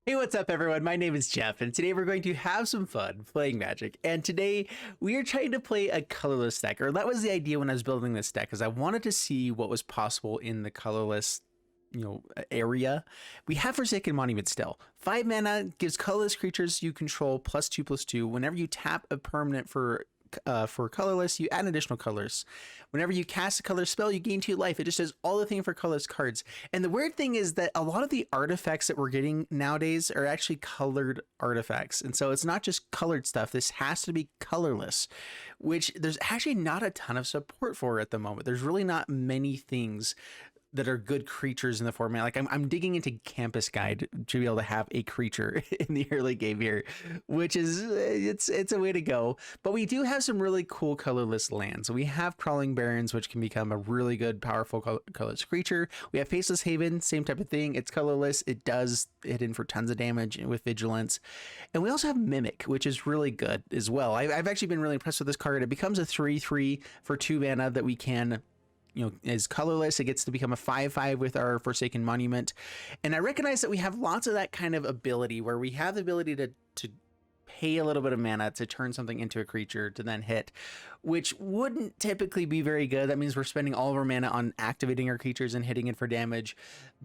Hey, what's up, everyone? My name is Jeff, and today we're going to have some fun playing Magic. And today we are trying to play a colorless deck, or that was the idea when I was building this deck, is I wanted to see what was possible in the colorless, area. We have Forsaken Monument still. 5 mana gives colorless creatures you control +2/+2. Whenever you tap a permanent for colorless, you add additional colors. Whenever you cast a color spell, you gain 2 life. It just does all the thing for colorless cards. And the weird thing is that a lot of the artifacts that we're getting nowadays are actually colored artifacts. And so it's not just colored stuff. This has to be colorless, which there's actually not a ton of support for at the moment. There's really not many things that are good creatures in the format. Like I'm digging into Campus Guide to be able to have a creature in the early game here, which is it's a way to go. But we do have some really cool colorless lands. We have Crawling Barrens, which can become a really good, powerful colorless creature. We have Faceless Haven, same type of thing. It's colorless. It does hit in for tons of damage with Vigilance. And we also have Mimic, which is really good as well. I've actually been really impressed with this card. It becomes a 3/3 for 2 mana that we can, is colorless. It gets to become a 5/5 with our Forsaken Monument. And I recognize that we have lots of that kind of ability where we have the ability to pay a little bit of mana to turn something into a creature to then hit, which wouldn't typically be very good. That means we're spending all of our mana on activating our creatures and hitting it for damage.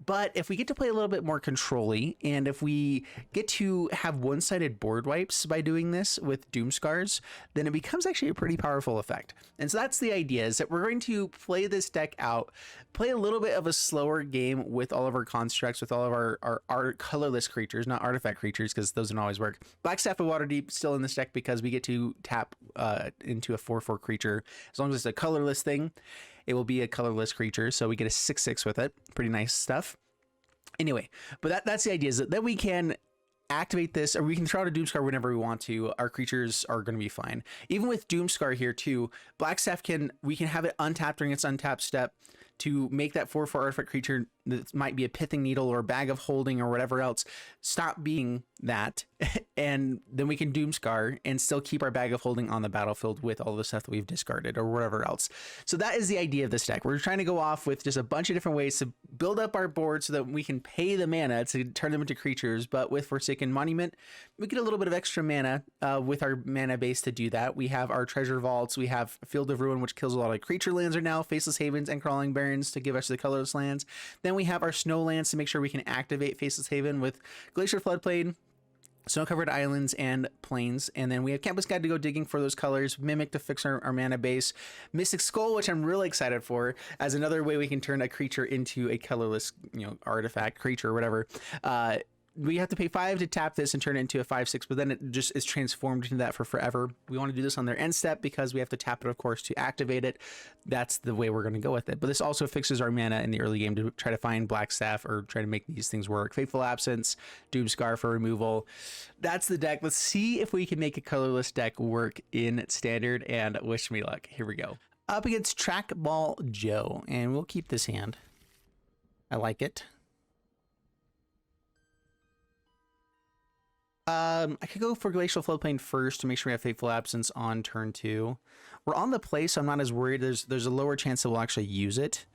But if we get to play a little bit more control-y, and if we get to have one-sided board wipes by doing this with Doomskars, then it becomes actually a pretty powerful effect. And so that's the idea, is that we're going to play this deck out, play a little bit of a slower game with all of our constructs, with all of our colorless creatures, not artifact creatures, because those don't always work. Blackstaff of Waterdeep still in this deck because we get to tap into a 4/4 creature. As long as it's a colorless thing, it will be a colorless creature, so we get a 6/6 with it. Pretty nice stuff. Anyway, but that's the idea, is that we can activate this, or we can throw out a Doomskar whenever we want to. Our creatures are going to be fine. Even with Doomskar here too, Blackstaff we can have it untapped during its untap step to make that 4/4 artifact creature that might be a Pithing Needle or a Bag of Holding or whatever else stop being that, and then we can Doomskar and still keep our Bag of Holding on the battlefield with all the stuff that we've discarded or whatever else. So that is the idea of this deck. We're trying to go off with just a bunch of different ways to build up our board so that we can pay the mana to turn them into creatures. But with Forsaken Monument, we get a little bit of extra mana with our mana base to do that. We have our Treasure Vaults. We have Field of Ruin, which kills a lot of creature lands right now, Faceless Havens and Crawling Barrens to give us the colorless lands. Then we have our snow lands to make sure we can activate Faceless Haven with Glacial Floodplain, snow-covered islands, and plains. And then we have Campus Guide to go digging for those colors, Mimic to fix our mana base, Mystic Skull, which I'm really excited for, as another way we can turn a creature into a colorless, artifact creature or whatever. We have to pay 5 to tap this and turn it into a 5/6, but then it just is transformed into that for forever. We want to do this on their end step because we have to tap it, of course, to activate it. That's the way we're going to go with it. But this also fixes our mana in the early game to try to find Blackstaff or try to make these things work. Fateful Absence, Doomskar for removal. That's the deck. Let's see if we can make a colorless deck work in Standard, and wish me luck. Here we go. Up against Trackball Joe, and we'll keep this hand. I like it. I could go for Glacial Floodplain first to make sure we have Fateful Absence on turn 2. We're on the play, so I'm not as worried. There's a lower chance that we'll actually use it.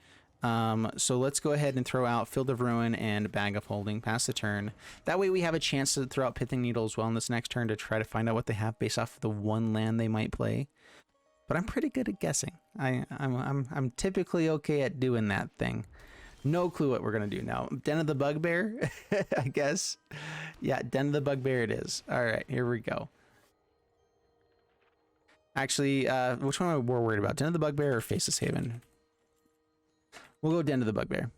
So let's go ahead and throw out Field of Ruin and Bag of Holding, pass the turn. That way we have a chance to throw out Pithing Needle as well in this next turn to try to find out what they have based off of the one land they might play. But I'm pretty good at guessing. I'm typically okay at doing that thing. No clue what we're going to do now. Den of the Bugbear, I guess. Yeah, Den of the Bugbear it is. All right, here we go. Actually, which one am I more worried about? Den of the Bugbear or Faceless Haven? We'll go Den of the Bugbear.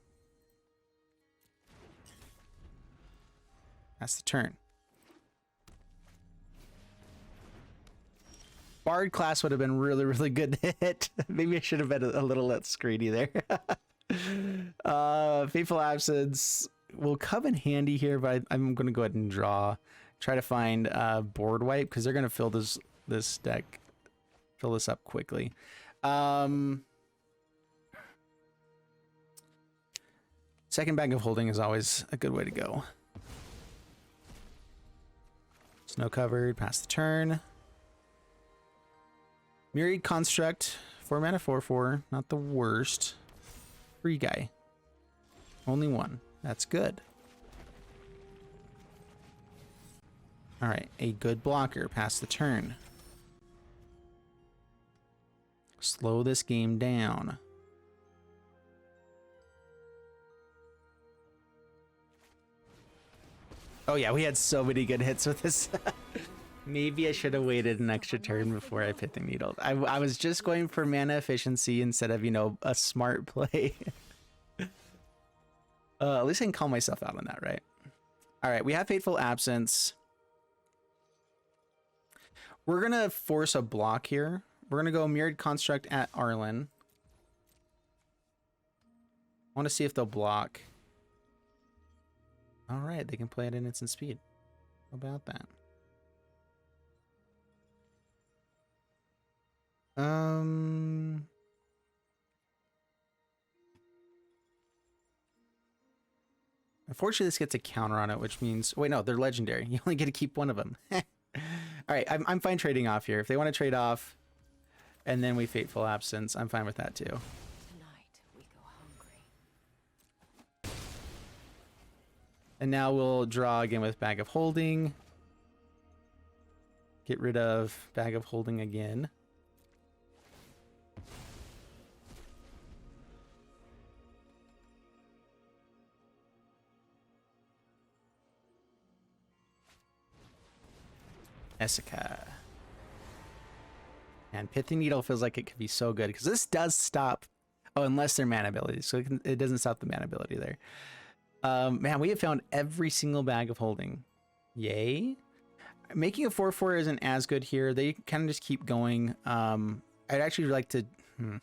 That's the turn. Bard class would have been really, really good to hit. Maybe I should have been a little less screeny there. Fateful Absence will come in handy here, but I'm going to go ahead and draw. Try to find board wipe because they're going to fill this deck, fill this up quickly. Second Bag of Holding is always a good way to go. Snow covered, pass the turn. Myriad Construct, 4 mana 4/4, not the worst. Free guy. Only one. That's good. All right, a good blocker. Pass the turn. Slow this game down. Oh yeah, we had so many good hits with this. Maybe I should have waited an extra turn before I Pithing Needle. I was just going for mana efficiency instead of, you know, a smart play. At least I can call myself out on that, right? All right, we have Fateful Absence. We're going to force a block here. We're going to go Myriad Construct at Arlen. I want to see if they'll block. All right, they can play it in instant speed. How about that? Unfortunately, this gets a counter on it, which means... Wait, no, they're legendary. You only get to keep one of them. All right, I'm fine trading off here. If they want to trade off, and then we Fateful Absence, I'm fine with that too. Tonight we go hungry. And now we'll draw again with Bag of Holding. Get rid of Bag of Holding again. Essica. And Pithing Needle feels like it could be so good because this does stop. Oh, unless they're mana abilities, so it doesn't stop the mana ability there. Man, we have found every single Bag of Holding. Yay! Making a 4/4 isn't as good here. They kind of just keep going. I'd actually like to let's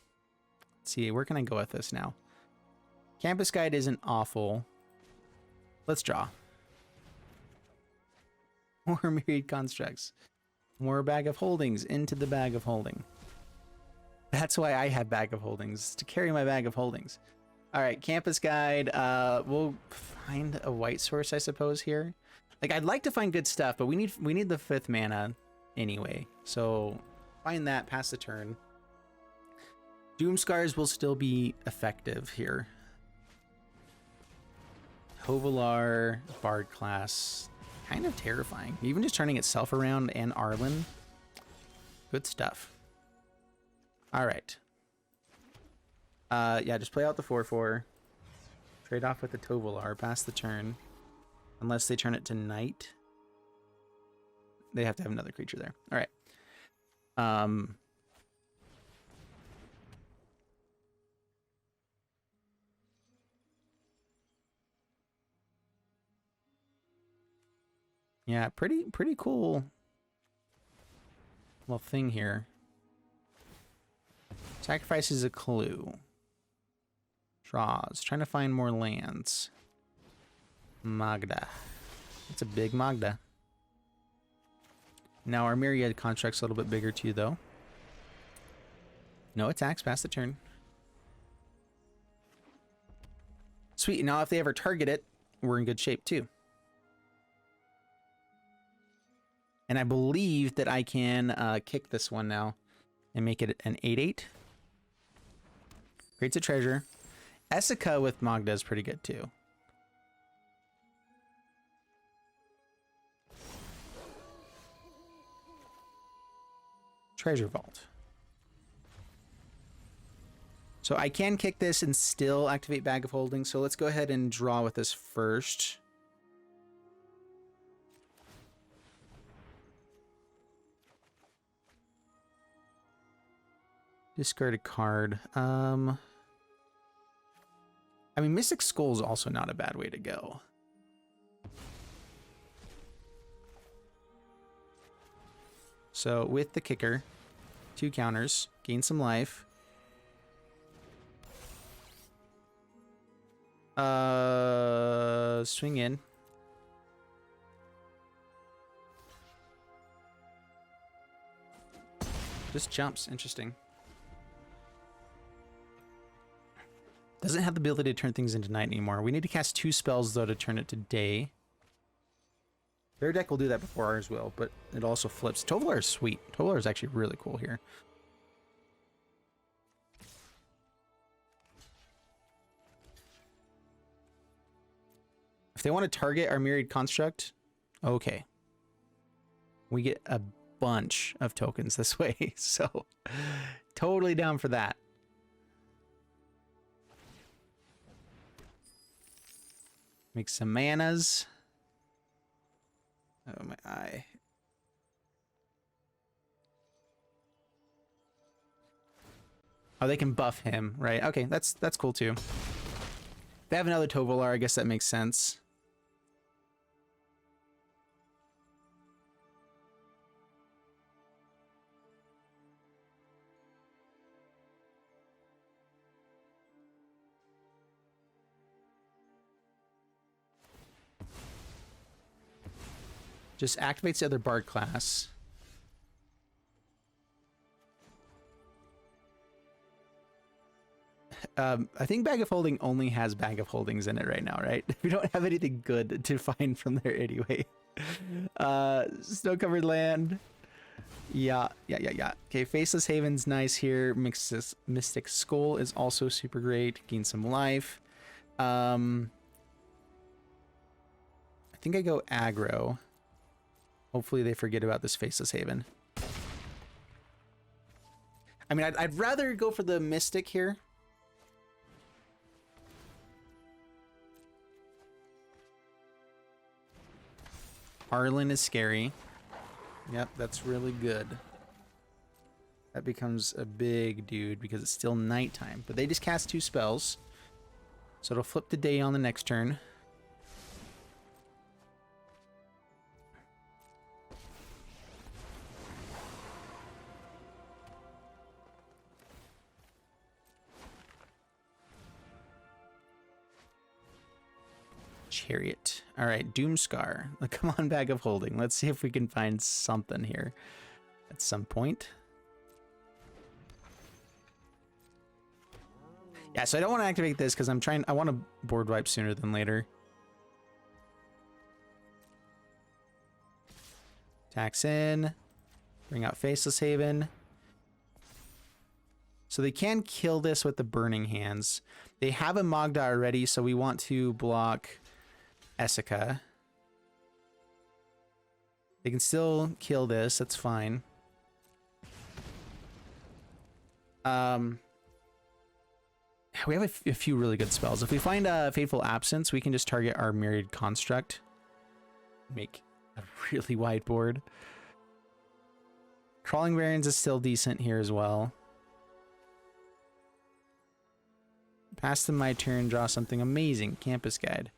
see. Where can I go with this now? Campus Guide isn't awful. Let's draw. More Myriad Constructs. More Bag of Holdings into the Bag of Holding. That's why I have Bag of Holdings, to carry my Bag of Holdings. All right, Campus Guide. We'll find a white source, I suppose, here. Like, I'd like to find good stuff, but we need the 5th mana anyway. So find that, pass the turn. Doomskars will still be effective here. Hovelar, Bard class. Kind of terrifying. Even just turning itself around and Arlen. Good stuff. All right. Yeah, just play out the 4/4. Trade off with the Tovolar. Pass the turn. Unless they turn it to night. They have to have another creature there. All right. Yeah, pretty cool little thing here. Sacrifices a clue. Draws. Trying to find more lands. Magda. It's a big Magda. Now our Myriad Construct's a little bit bigger too, though. No attacks. Pass the turn. Sweet. Now if they ever target it, we're in good shape too. And I believe that I can kick this one now and make it an 8/8. Creates a treasure. Essica with Magda is pretty good too. Treasure Vault. So I can kick this and still activate Bag of Holding. So let's go ahead and draw with this first. Discard a card. I mean, Mystic Skull is also not a bad way to go. So with the kicker, 2 counters, gain some life. Swing in. Just jumps. Interesting. Doesn't have the ability to turn things into night anymore. We need to cast 2 spells, though, to turn it to day. Their deck will do that before ours will, but it also flips. Tovolar is sweet. Tovolar is actually really cool here. If they want to target our Myriad Construct, okay. We get a bunch of tokens this way, so totally down for that. Make some manas. Oh, my eye. Oh, they can buff him, right? Okay, that's cool too. If they have another Tovolar, I guess that makes sense. Just activates the other Bard class. I think Bag of Holding only has Bag of Holdings in it right now, right? We don't have anything good to find from there anyway. Snow-covered land. Yeah. Okay, Faceless Haven's nice here. Mystic Skull is also super great. Gain some life. I think I go aggro. Hopefully they forget about this Faceless Haven. I mean, I'd rather go for the Mystic here. Arlen is scary. Yep, that's really good. That becomes a big dude because it's still nighttime. But they just cast 2 spells. So it'll flip the day on the next turn. Chariot. All right, Doomskar. Come on, Bag of Holding. Let's see if we can find something here at some point. Yeah, so I don't want to activate this because I want to board wipe sooner than later. Tax in. Bring out Faceless Haven. So they can kill this with the Burning Hands. They have a Magda already, so we want to block Essica. They can still kill this, that's fine. We have a few really good spells. If we find a Fateful Absence, we can just target our Myriad Construct. Make a really wide board. Crawling Barrens is still decent here as well. Pass them my turn, draw something amazing. Campus Guide.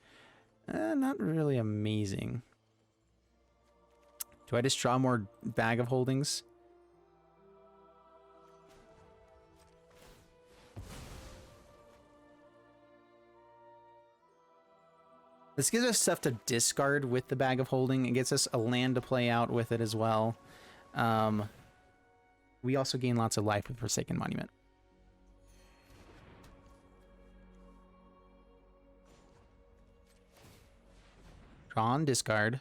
Not really amazing. Do I just draw more Bag of Holdings? This gives us stuff to discard with the Bag of Holding. It gets us a land to play out with it as well. We also gain lots of life with Forsaken Monument. Draw on, discard.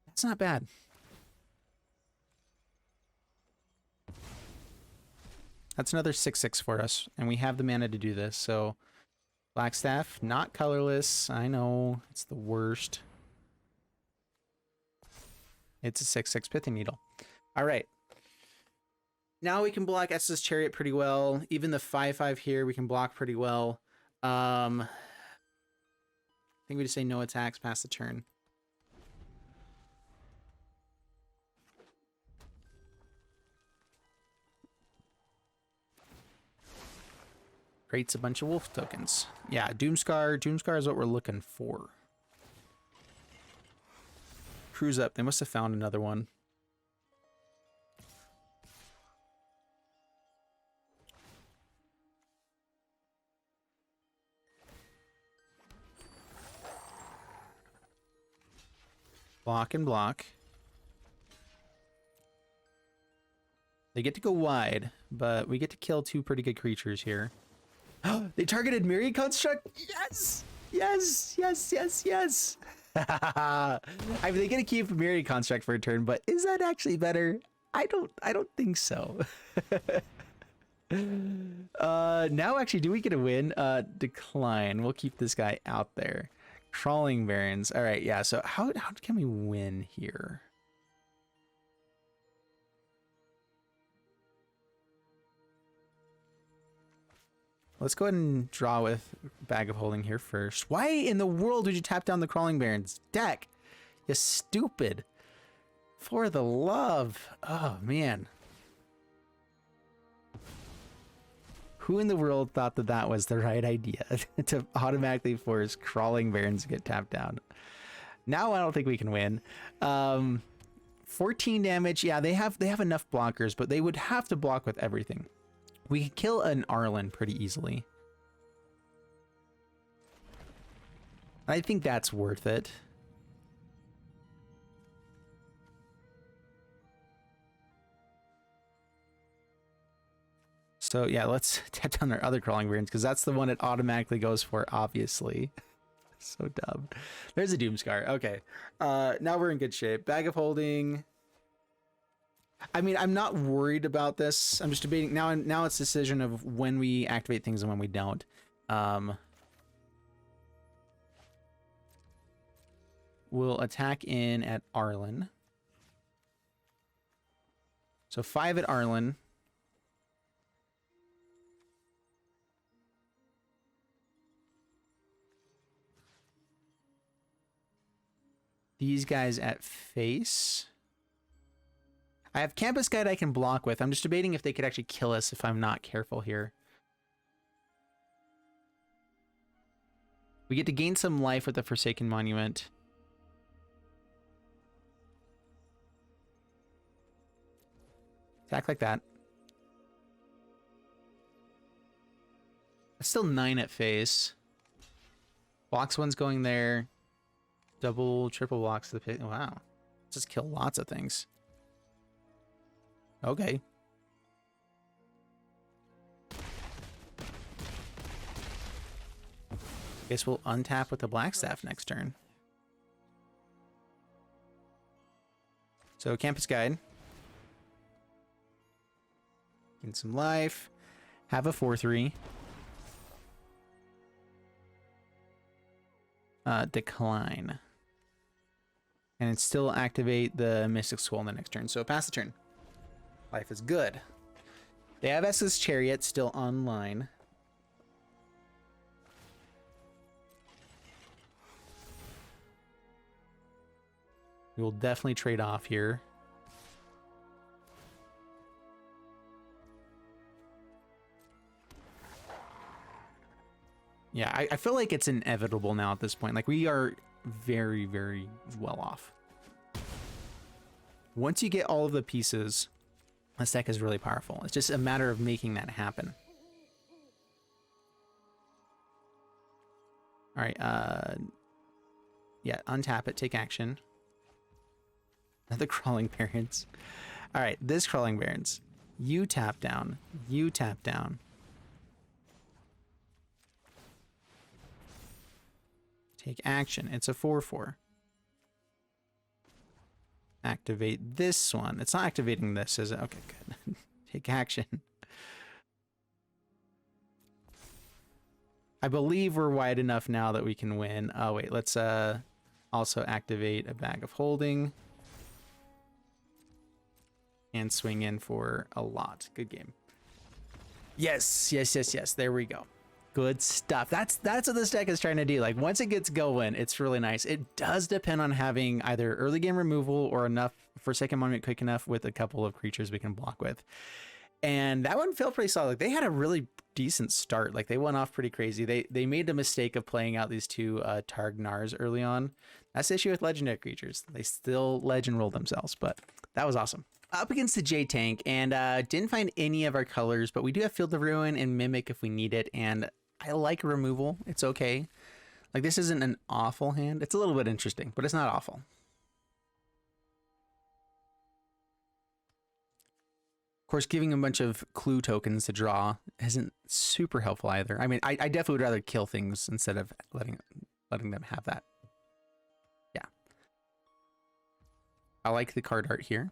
That's not bad. That's another 6/6 for us, and we have the mana to do this, so Blackstaff, not colorless. I know, it's the worst. It's a 6/6 Pithing Needle. All right. Now we can block Estes Chariot pretty well. Even the 5/5 here we can block pretty well. I think we just say no attacks past the turn. Creates a bunch of wolf tokens. Yeah, Doomskar. Doomskar is what we're looking for. Cruise up. They must have found another one. Block and block. They get to go wide, but we get to kill 2 pretty good creatures here. They targeted Myriad Construct? Yes! Yes! Yes, yes, yes! I mean, they get to keep Myriad Construct for a turn, but is that actually better? I don't think so. Now actually, do we get a win? Decline. We'll keep this guy out there. Crawling Barrens. All right, yeah. So how can we win here? Let's go ahead and draw with Bag of Holding here first. Why in the world would you tap down the Crawling Barrens deck? You stupid. For the love. Oh, man. Who in the world thought that that was the right idea to automatically force Crawling Barrens to get tapped down? Now I don't think we can win. 14 damage. Yeah, they have enough blockers, but they would have to block with everything. We could kill an Arlen pretty easily. I think that's worth it. So yeah, let's tap down our other Crawling Barrens because that's the one it automatically goes for, obviously. So dumb. There's a Doomskar. Okay. Now we're in good shape. Bag of Holding. I mean, I'm not worried about this. I'm just debating now. Now it's a decision of when we activate things and when we don't. We'll attack in at Arlen. So 5 at Arlen. These guys at face. I have Campus Guide I can block with. I'm just debating if they could actually kill us if I'm not careful here. We get to gain some life with the Forsaken Monument. Attack like that. It's still 9 at face. Blocks one's going there. Double, triple blocks to the pit. Wow. Just kill lots of things. Okay. Guess we'll untap with the Blackstaff next turn. So Campus Guide. Gain some life. Have a 4/3. Decline. And it still activate the Mystic Scroll on the next turn. So pass the turn. Life is good. They have Estus Chariot still online. We will definitely trade off here. Yeah, I feel like it's inevitable now at this point. Like, we are very, very well off. Once you get all of the pieces, this deck is really powerful. It's just a matter of making that happen. All right, yeah, untap it, take action. Another Crawling Barrens. All right, this Crawling Barrens. You tap down, you tap down. Take action. It's a 4/4. Activate this one. It's not activating this, is it? Okay, good. Take action. I believe we're wide enough now that we can win. Oh, wait. Let's also activate a Bag of Holding. And swing in for a lot. Good game. Yes, yes, yes, yes. There we go. Good stuff. That's what this deck is trying to do. Like, once it gets going, it's really nice. It does depend on having either early game removal or enough Forsaken Monument quick enough with a couple of creatures we can block with. And that one felt pretty solid. Like, they had a really decent start. Like, they went off pretty crazy. They made the mistake of playing out these two Targ Nars early on. That's the issue with legendary creatures. They still legend roll themselves, but that was awesome. Up against the J tank, and didn't find any of our colors, but we do have Field of Ruin and Mimic if we need it, and I like removal. It's okay. Like, this isn't an awful hand. It's a little bit interesting, but it's not awful. Of course, giving a bunch of clue tokens to draw isn't super helpful either. I mean, I definitely would rather kill things instead of letting them have that. Yeah. I like the card art here.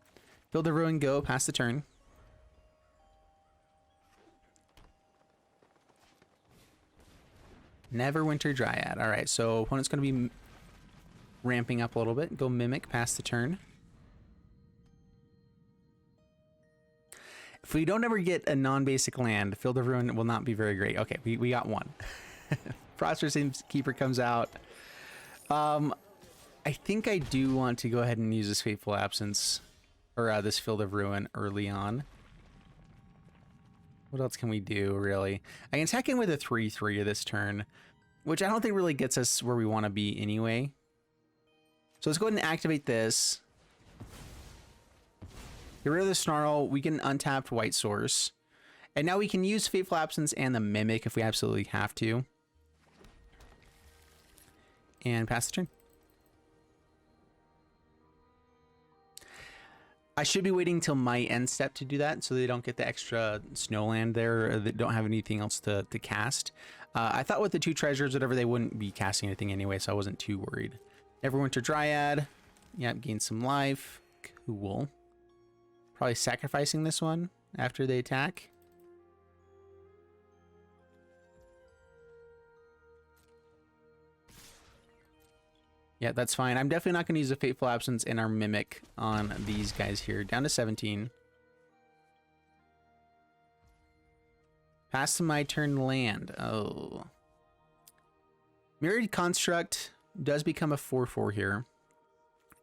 Build a Ruin, go, pass the turn. Neverwinter Dryad. All right, so opponent's going to be ramping up a little bit. Go Mimic, pass the turn. If we don't ever get a non-basic land, Field of Ruin will not be very great. Okay, we got one. Prosperous Keeper comes out. I think I do want to go ahead and use this Fateful Absence, or this Field of Ruin early on. What else can we do, really? I can attack in with a 3/3 this turn, which I don't think really gets us where we want to be anyway. So let's go ahead and activate this. Get rid of the Snarl. We can untap White Source. And now we can use Fateful Absence and the Mimic if we absolutely have to. And pass the turn. I should be waiting till my end step to do that so they don't get the extra snowland there, or they don't have anything else to cast. I thought with the 2 treasures, whatever, they wouldn't be casting anything anyway, so I wasn't too worried. Neverwinter Dryad. Yep, gain some life. Cool. Probably sacrificing this one after they attack. Yeah, that's fine. I'm definitely not going to use a Fateful Absence and our Mimic on these guys here. Down to 17. Pass to my turn land. Oh. Myriad Construct does become a 4/4 here.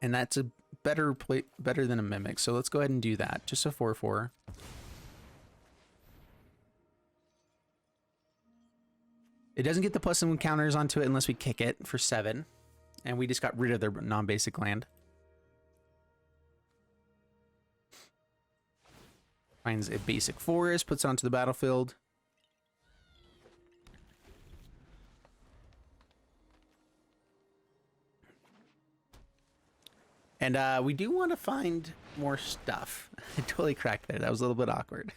And that's a better than a Mimic. So let's go ahead and do that. Just a 4/4. It doesn't get the +1 counters onto it unless we kick it for 7. And we just got rid of their non-basic land. Finds a basic forest, puts it onto the battlefield. And we do want to find more stuff. I totally cracked there. That was a little bit awkward.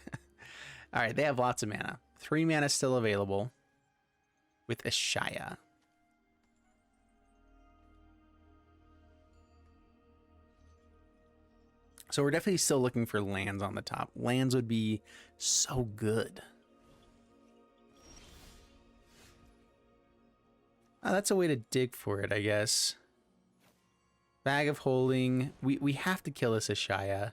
All right, they have lots of mana. 3 mana still available with Ashaya. So we're definitely still looking for lands on the top. Lands would be so good. Oh, that's a way to dig for it, I guess. Bag of Holding. We have to kill this Ashaya.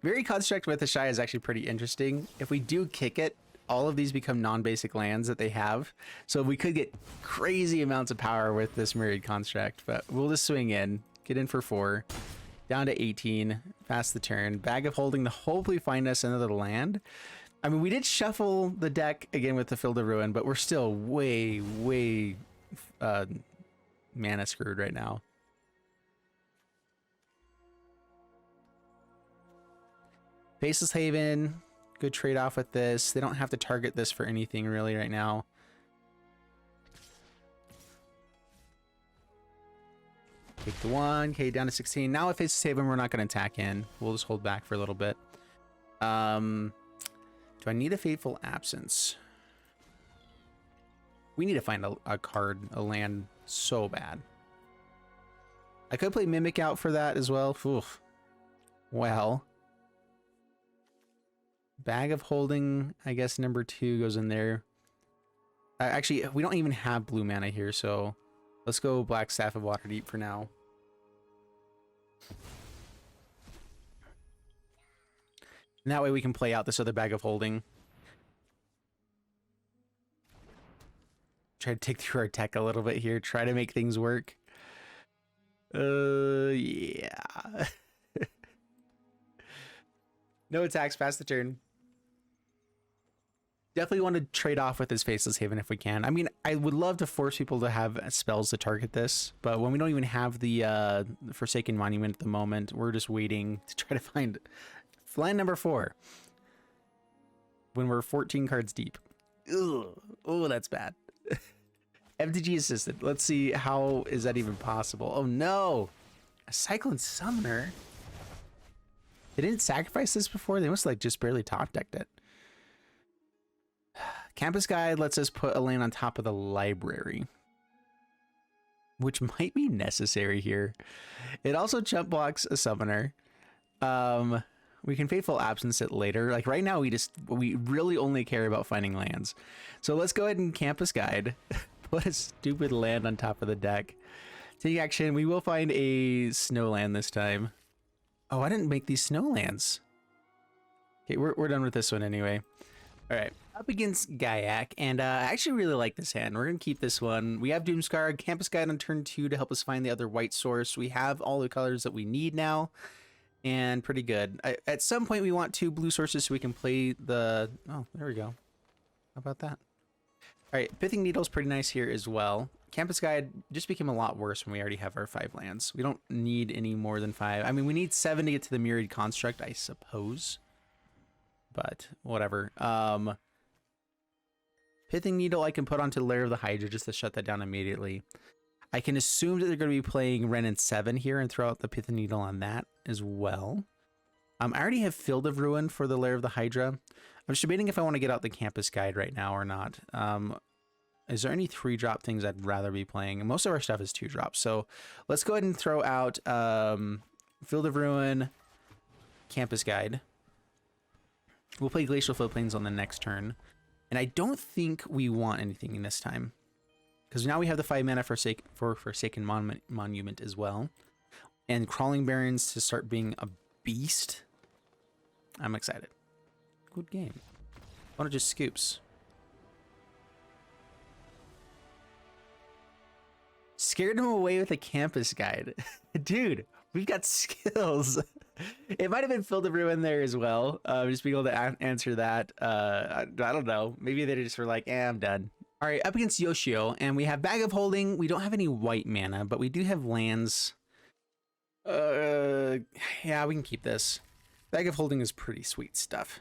Very Construct with Ashaya is actually pretty interesting. If we do kick it, all of these become non-basic lands that they have. So we could get crazy amounts of power with this Myriad Construct, but we'll just swing in. Get in for 4. Down to 18. Pass the turn. Bag of Holding to hopefully find us another land. I mean, we did shuffle the deck again with the Field of Ruin, but we're still way mana screwed right now. Faceless Haven. Good trade-off with this. They don't have to target this for anything really right now. Take the 1. Okay, down to 16. Now with Faceless Haven, we're not going to attack in. We'll just hold back for a little bit. Do I need a Fateful Absence? We need to find a card, a land so bad. I could play Mimic out for that as well. Oof. Well. Bag of Holding, I guess number 2 goes in there. Actually, we don't even have blue mana here, so let's go Blackstaff of Waterdeep for now. And that way we can play out this other Bag of Holding. Try to take through our tech a little bit here. Try to make things work. Yeah. No attacks, pass the turn. Definitely want to trade off with this Faceless Haven if we can. I mean, I would love to force people to have spells to target this, but when we don't even have the Forsaken Monument at the moment, we're just waiting to try to find land number 4 when we're 14 cards deep. Ugh. Oh, that's bad. MTG assisted. Let's see, how is that even possible? Oh no, a Cyclone Summoner. They didn't sacrifice this before. They must like just barely top decked it. Campus Guide lets us put a land on top of the library, which might be necessary here. It also chump blocks a summoner. We can Fateful Absence it later. Like right now, we really only care about finding lands. So let's go ahead and Campus Guide. Put a stupid land on top of the deck. Take action. We will find a snow land this time. Oh, I didn't make these snow lands. Okay, we're done with this one anyway. All right, up against Gaiac, and I actually really like this hand. We're gonna keep this one. We have Doomskar, Campus Guide on turn 2 to help us find the other white source. We have all the colors that we need now, and pretty good. At some point, we want 2 blue sources so we can play the. Oh, there we go. How about that? All right, Pithing Needle is pretty nice here as well. Campus Guide just became a lot worse when we already have our 5 lands. We don't need any more than 5. I mean, we need 7 to get to the Myriad Construct, I suppose. But whatever. Pithing Needle I can put onto Lair of the Hydra just to shut that down immediately. I can assume that they're going to be playing Ren and 7 here and throw out the Pithing Needle on that as well. I already have Field of Ruin for the Lair of the Hydra. I'm just debating if I want to get out the Campus Guide right now or not. Is there any 3-drop things I'd rather be playing? Most of our stuff is 2-drop. So let's go ahead and throw out Field of Ruin, Campus Guide. We'll play Glacial Floodplains on the next turn. And I don't think we want anything in this time. Because now we have the 5 mana for Forsaken Monument as well. And Crawling Barrens to start being a beast. I'm excited. Good game. One of just scoops. Scared him away with a Campus Guide. Dude, we've got skills. It might have been Field of Ruin there as well. Just being able to answer that. I don't know. Maybe they just were like, I'm done. All right, up against Yoshio, and we have Bag of Holding. We don't have any white mana, but we do have lands. Yeah, we can keep this. Bag of Holding is pretty sweet stuff.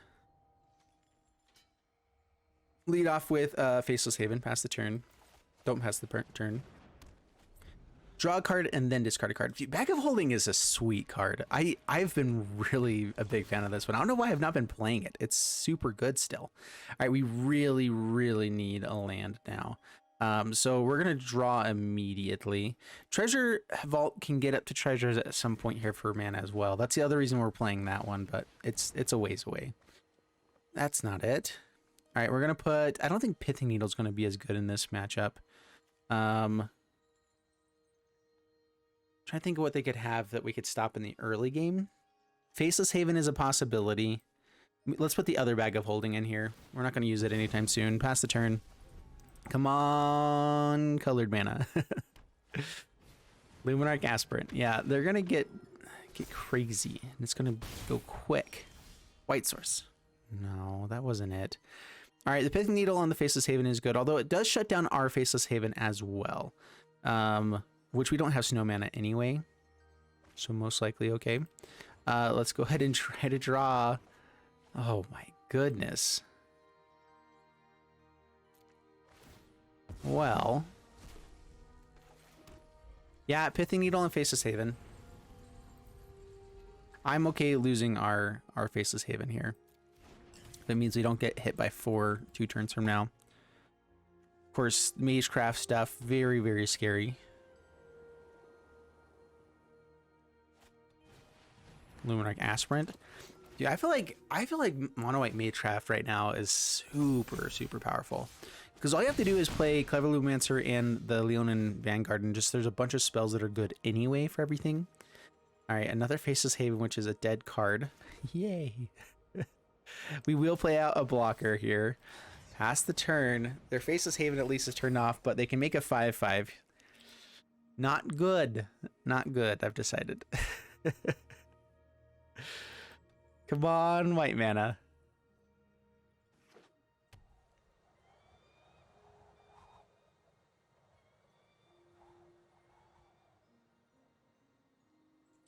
Lead off with Faceless Haven. Pass the turn. Don't pass the turn. Draw a card and then discard a card. Bag of Holding is a sweet card. I've been really a big fan of this one. I don't know why I've not been playing it. It's super good still. All right, we really, really need a land now. So we're going to draw immediately. Treasure Vault can get up to treasures at some point here for mana as well. That's the other reason we're playing that one, but it's a ways away. That's not it. All right, we're going to put... I don't think Pithing Needle is going to be as good in this matchup. Trying to think of what they could have that we could stop in the early game. Faceless Haven is a possibility. Let's put the other Bag of Holding in here. We're not going to use it anytime soon. Pass the turn. Come on, colored mana. Luminarch Aspirant. Yeah, they're going to get crazy. And it's going to go quick. White source. No, that wasn't it. All right, the Pithing Needle on the Faceless Haven is good, although it does shut down our Faceless Haven as well. Which we don't have snow mana anyway, so most likely okay. Let's go ahead and try to draw. Oh my goodness. Well, yeah, Pithing Needle and Faceless Haven. I'm okay losing our Faceless Haven here. That means we don't get hit by 4 2 turns from now. Of course, Magecraft stuff, very, very scary. Luminarch Aspirant. Dude, I feel like Mono White Magecraft right now is super, super powerful. Because all you have to do is play Clever Lumancer and the Leonin Vanguard, and just there's a bunch of spells that are good anyway for everything. All right, another Faceless Haven, which is a dead card. Yay. We will play out a blocker here. Pass the turn. Their Faceless Haven at least is turned off, but they can make a 5/5. Not good. Not good, I've decided. Come on, white mana.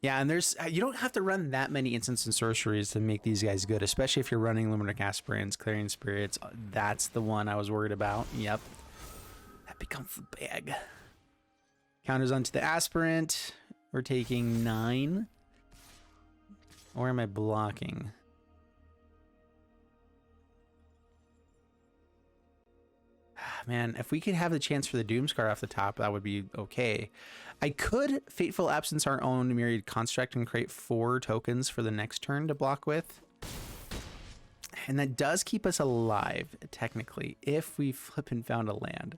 Yeah, and there's you don't have to run that many instants and sorceries to make these guys good, especially if you're running Luminarch Aspirants, Clarion Spirits. That's the one I was worried about. Yep. That becomes the bag. Counters onto the Aspirant. We're taking 9. Or am I blocking? Man, if we could have the chance for the Doomskar off the top, that would be okay. I could Fateful Absence our own Myriad Construct and create 4 tokens for the next turn to block with. And that does keep us alive, technically, if we flip and found a land.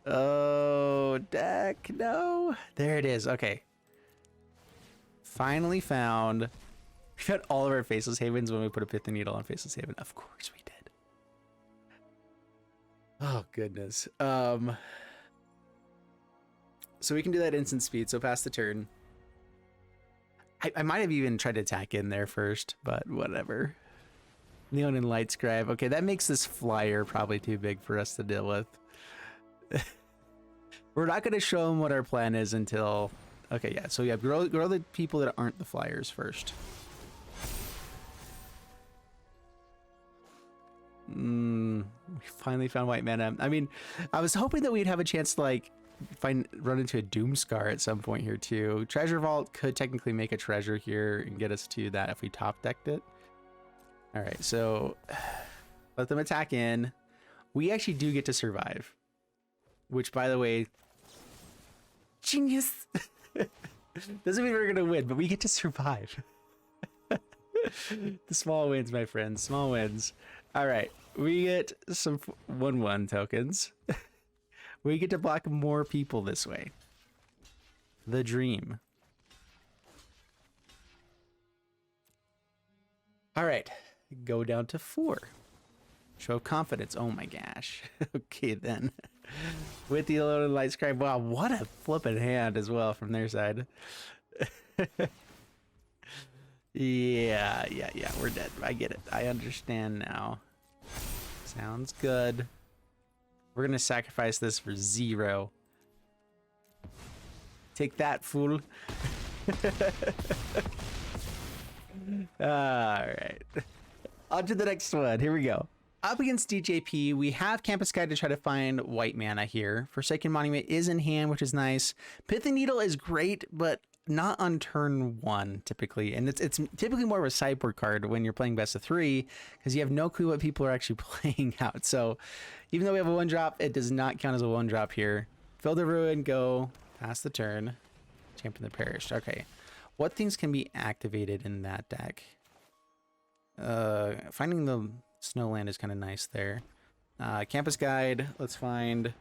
Oh, deck, no. There it is, okay. Finally found... We found all of our Faceless Havens when we put a Pithing Needle on Faceless Haven. Of course we did. Oh, goodness. So we can do that instant speed, so pass the turn. I might have even tried to attack in there first, but whatever. Neon and Light Scribe. Okay, that makes this flyer probably too big for us to deal with. We're not going to show them what our plan is until... Okay, yeah, so yeah, grow the people that aren't the flyers first. We finally found white mana. I mean, I was hoping that we'd have a chance to like run into a Doomskar at some point here too. Treasure Vault could technically make a treasure here and get us to that if we top decked it. All right, so let them attack in. We actually do get to survive, which, by the way, genius. Doesn't mean we're gonna win, but we get to survive. The small wins, my friends, small wins. All right, we get some 1/1 tokens. We get to block more people this way. The dream. All right, go down to 4. Show of confidence. Oh my gosh. Okay then. With the Alone Light Scribe. Wow, what a flippin' hand as well from their side. Yeah, we're dead. I get it. I understand now. Sounds good. We're gonna sacrifice this for 0. Take that, fool. Alright. On to the next one. Here we go. Up against DJP, we have Campus Guide to try to find white mana here. Forsaken Monument is in hand, which is nice. Pithing Needle is great, but not on turn 1 typically, and it's typically more of a sideboard card when you're playing best of 3 because you have no clue what people are actually playing out. So even though we have a 1-drop, it does not count as a 1-drop here. Fill the Ruin, go pass the turn. Champion the Perished. Okay, what things can be activated in that deck? Finding the Snowland is kind of nice there. Campus Guide. Let's find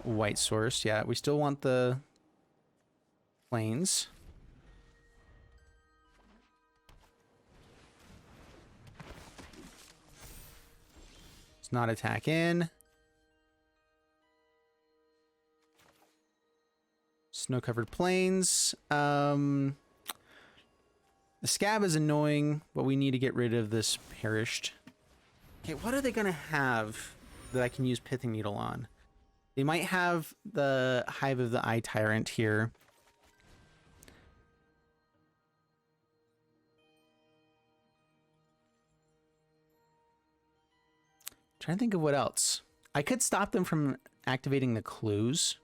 White Source. Yeah, we still want the plains. It's not attack in. Snow-covered plains. The Scab is annoying, but we need to get rid of this Perished. Okay, what are they gonna have that I can use Pithing Needle on? They might have the Hive of the Eye Tyrant here. Trying to think of what else. I could stop them from activating the clues.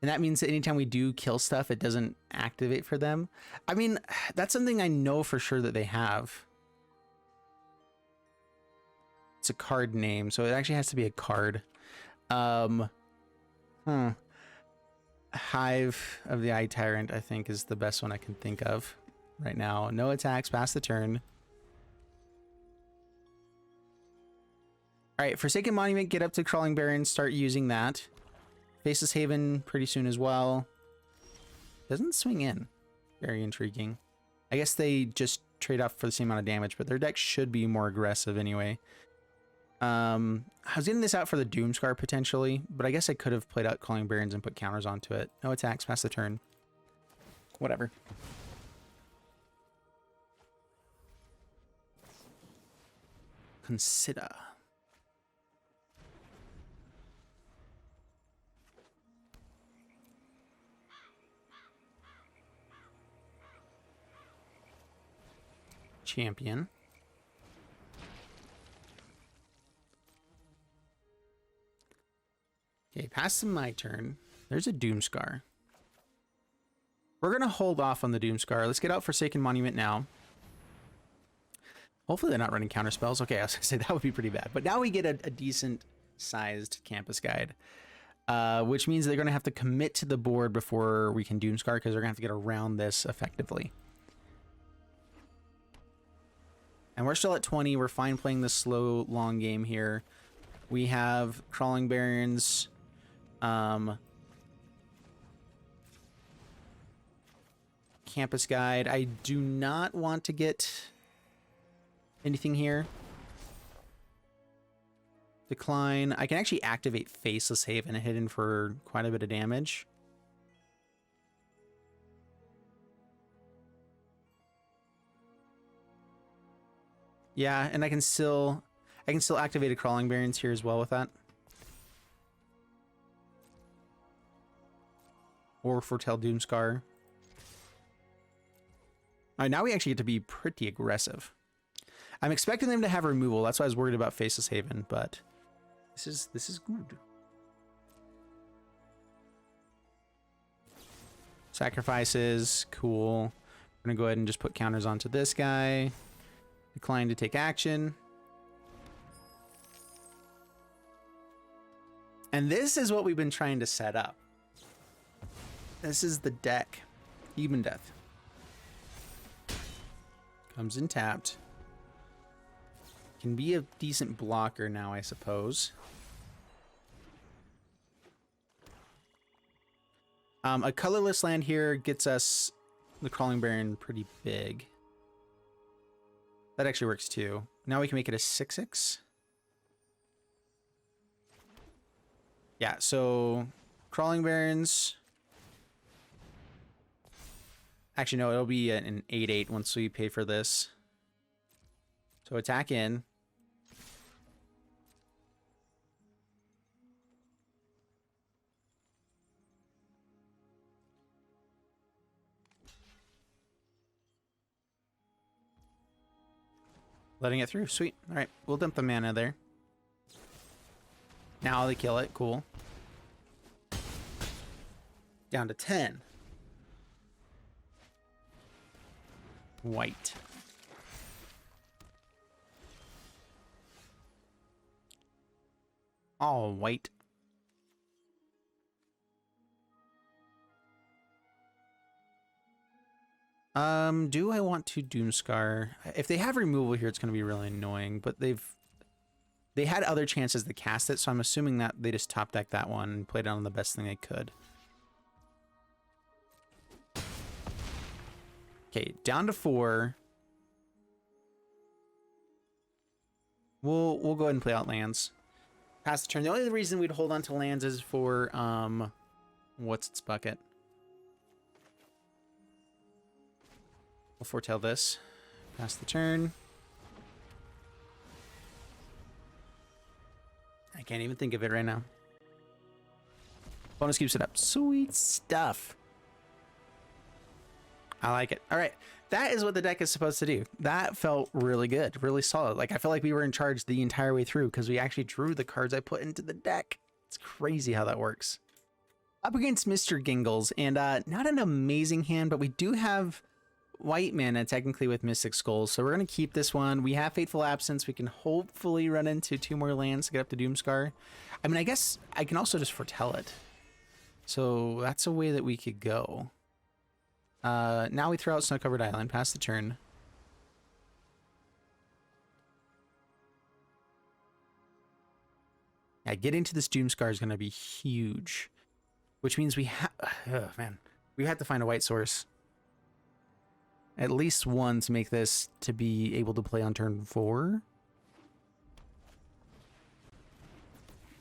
And that means that anytime we do kill stuff, it doesn't activate for them. I mean, that's something I know for sure that they have. It's a card name, so it actually has to be a card. Hive of the Eye Tyrant, I think, is the best one I can think of right now. No attacks, pass the turn. All right, Forsaken Monument, get up to Crawling Barrens, start using that. Faceless Haven pretty soon as well. Doesn't swing in. Very intriguing. I guess they just trade off for the same amount of damage, but their deck should be more aggressive anyway. I was getting this out for the Doomskar potentially, but I guess I could have played out Crawling Barrens and put counters onto it. No attacks, pass the turn. Whatever. Consider. Champion. Okay, pass to my turn. There's a Doomskar. We're going to hold off on the Doomskar. Let's get out Forsaken Monument now. Hopefully they're not running counter spells. Okay, I was going to say that would be pretty bad. But now we get a decent sized campus guide, which means they're going to have to commit to the board before we can Doomskar, because they're going to have to get around this effectively. And we're still at 20. We're fine playing the slow, long game here. We have Crawling Barrens. Campus guide. I do not want to get anything here. Decline. I can actually activate Faceless Haven and hit in for quite a bit of damage. Yeah, and I can still activate a Crawling Barrens here as well with that. Or foretell Doomskar. All right, now we actually get to be pretty aggressive. I'm expecting them to have removal. That's why I was worried about Faceless Haven, but this is good. Sacrifices, cool. I'm gonna go ahead and just put counters onto this guy. Decline to take action. And this is what we've been trying to set up. This is the deck. Even Death. Comes in tapped. Can be a decent blocker now, I suppose. A colorless land here gets us the Crawling Baron pretty big. That actually works too. Now we can make it a 6/6. Yeah, so Crawling Barrens. Actually, no, it'll be an 8/8 once we pay for this. So attack in. Letting it through. Sweet. All right, we'll dump the mana there. Now they kill it. Cool. Down to 10. White. All white. Do I want to Doomskar? If they have removal here, it's going to be really annoying, but they had other chances to cast it, so I'm assuming that they just top decked that one and played it on the best thing they could. Okay, down to 4. We'll go ahead and play out lands. Pass the turn. The only reason we'd hold on to lands is for what's its bucket? We'll foretell this. Pass the turn. I can't even think of it right now. Bonus keeps it up. Sweet stuff. I like it. All right. That is what the deck is supposed to do. That felt really good. Really solid. Like, I felt like we were in charge the entire way through because we actually drew the cards I put into the deck. It's crazy how that works. Up against Mr. Gingles. And not an amazing hand, but we do have white mana technically with Mystic Skulls, so we're going to keep this one. We have Fateful Absence. We can hopefully run into 2 more lands to get up to Doomskar. I mean, I guess I can also just foretell it. So that's a way that we could go. Now we throw out Snow-Covered Island, pass the turn. Yeah, getting to this Doomskar is going to be huge, which means we have, oh man, we have to find a white source. At least one to make this to be able to play on turn 4.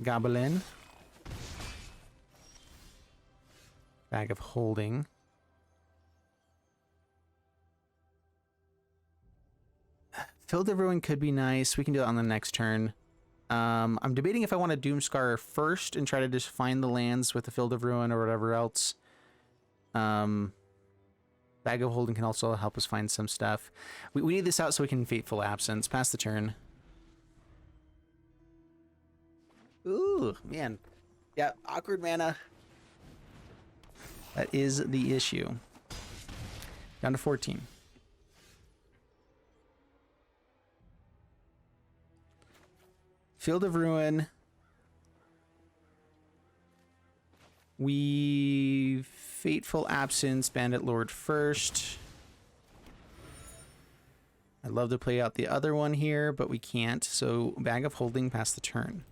Goblin. Bag of Holding. Field of Ruin could be nice. We can do it on the next turn. I'm debating if I want to Doomskar first and try to just find the lands with the Field of Ruin or whatever else. Bag of Holding can also help us find some stuff. We need this out so we can Fateful Absence. Pass the turn. Ooh, man. Yeah, awkward mana. That is the issue. Down to 14. Field of Ruin. We Fateful Absence, Bandit Lord first. I'd love to play out the other one here, but we can't. So Bag of Holding past the turn.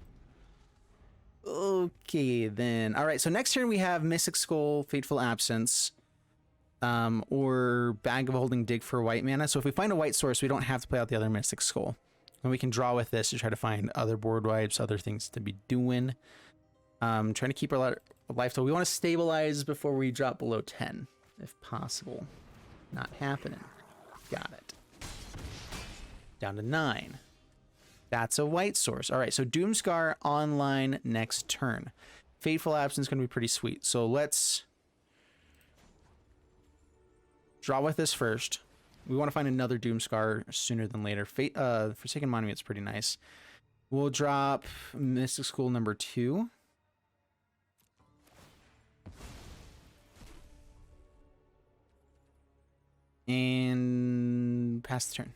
Okay, then. All right, so next turn we have Mystic Skull, Fateful Absence, or Bag of Holding, Dig for white mana. So if we find a white source, we don't have to play out the other Mystic Skull. And we can draw with this to try to find other board wipes, other things to be doing. Trying to keep our life total. We want to stabilize before we drop below 10, if possible. Not happening. Got it. Down to 9. That's a white source. All right, so Doomskar online next turn. Fateful Absence is going to be pretty sweet. So let's draw with this first. We want to find another Doomskar sooner than later. Forsaken Monument's pretty nice. We'll drop Mystic School number 2. And pass the turn.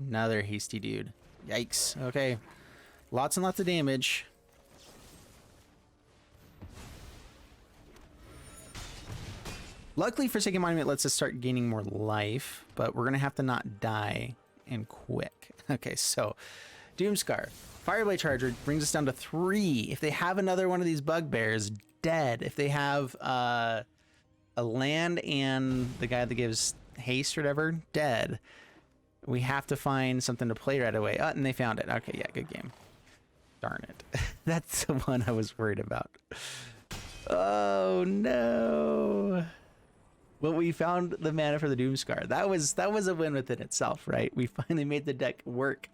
Another hasty dude. Yikes. Okay. Lots and lots of damage. Luckily, Forsaken Monument lets us start gaining more life, but we're going to have to not die and quick. Okay, so Doomskar. Fireblade Charger brings us down to 3. If they have another one of these bugbears, dead. If they have a land and the guy that gives haste or whatever, dead. We have to find something to play right away. Oh, and they found it. Okay, yeah, good game. Darn it. That's the one I was worried about. Oh, no. Well, we found the mana for the Doomskar. That was a win within itself, right? We finally made the deck work.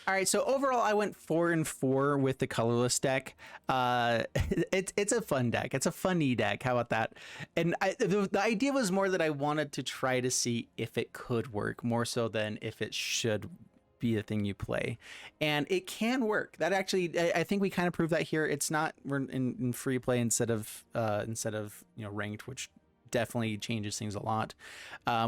All right, so overall, I went 4-4 with the colorless deck. It's a fun deck. It's a funny deck. How about that? And the idea was more that I wanted to try to see if it could work, more so than if it should be the thing you play. And it can work. That actually, I think we kind of proved that here. It's not, we're in free play instead of ranked, which definitely changes things a lot.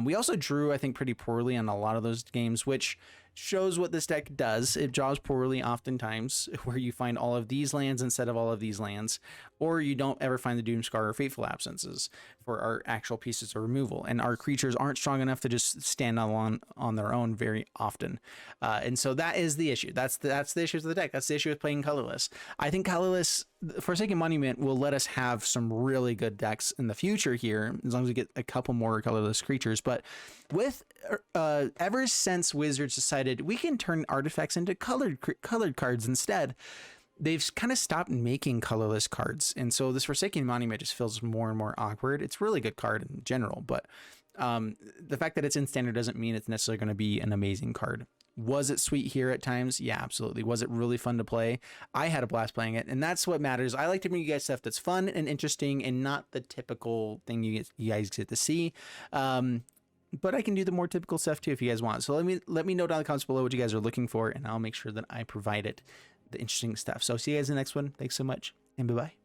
We also drew, I think, pretty poorly on a lot of those games, which shows what this deck does. It draws poorly oftentimes, where you find all of these lands instead of all of these lands, or you don't ever find the Doomskar or Fateful Absences for our actual pieces of removal, and our creatures aren't strong enough to just stand on their own very often. And so that is the issue. That's the issue with the deck. That's the issue with playing colorless. I think colorless, Forsaken Monument, will let us have some really good decks in the future here, as long as we get a couple more colorless creatures. But with ever since Wizards decided we can turn artifacts into colored cards instead, they've kind of stopped making colorless cards. And so this Forsaken Monument just feels more and more awkward. It's a really good card in general, but the fact that it's in standard doesn't mean it's necessarily going to be an amazing card. Was it sweet here at times? Yeah, absolutely. Was it really fun to play? I had a blast playing it, and that's what matters. I like to bring you guys stuff that's fun and interesting and not the typical thing you guys get to see. But I can do the more typical stuff too if you guys want. So let me know down in the comments below what you guys are looking for, and I'll make sure that I provide it, the interesting stuff. So see you guys in the next one. Thanks so much, and bye-bye.